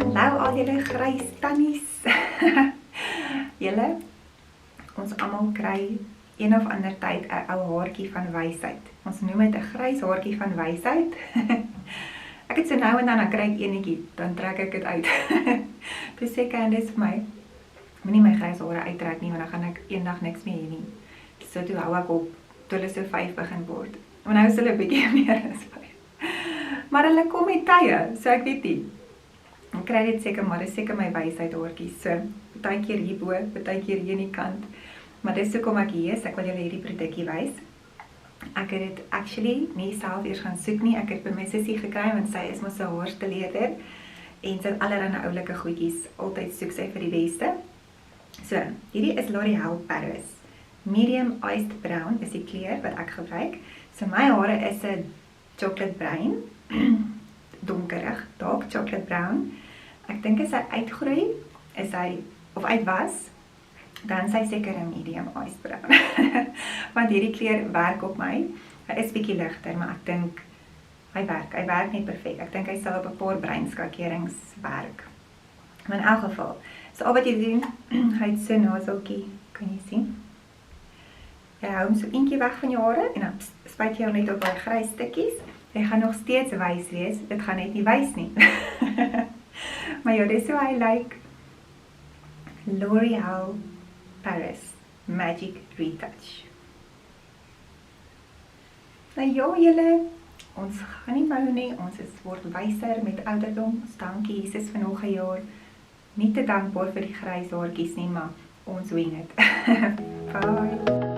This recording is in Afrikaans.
Hallo al julle grys tannies. Julle, ons almal kry een of ander tyd 'n ou haartjie van wysheid. Ons noem dit 'n grys haartjie van wysheid. Ek het so nou en dan kry ek enetjie, dan trek ek dit uit. Dis sê Candice vir my, moenie my grys hare uittrek nie, want dan gaan ek eendag niks meer hê nie. So toe hou ek op, toe hulle so 5 begin word. Maar nou is hulle 'n bietjie meer as 5. Maar hulle kom met tye, so ek weet nie. Ek kry dit seker, maar dis seker my wysheid haartjies. So, partykeer hierbo, partykeer hier in die kant. Maar dis hoekom ek hier is. Ek wil julle hierdie produkkie wys. Ek het dit actually nie self eers gaan soek nie. Ek het by my sussie gekry, want sy is mos 'n haarstyleerder en sy het allerlei oulike goedjies. Altyd soek sy vir die beste. So, hierdie is L'Oreal Paris. Medium Iced Brown is die kleur wat ek gebruik. So my hare is 'n chocolate bruin. Donkerig, dark chocolate brown. Ek dink as hy uitgroei, of uitwas, dan is hy seker 'n medium iced brown. Want hierdie kleur werk op my. Hy is bietjie ligter, maar ek dink hy werk nie perfek. Ek dink hy sal op 'n paar breinskakerings werk. Maar in elk geval, so al wat jy doen, hy het so 'n noseltjie, kan jy sien? Jy hou hom so eentjie weg van jou hare en dan spuit jy hom net op daai grys stukkies. Hy gaan nog steeds wys wees, dit gaan net nie wys nie. Maar ja, dis hoe hy lyk. L'Oreal Paris Magic Retouch. Nou ja, julle, ons gaan nie bou nie, ons word wyser met ouderdom. Ons dankie Jesus vir nog 'n jaar. Nie te dankbaar vir die grys haartjies nie, maar ons wing dit. Bye.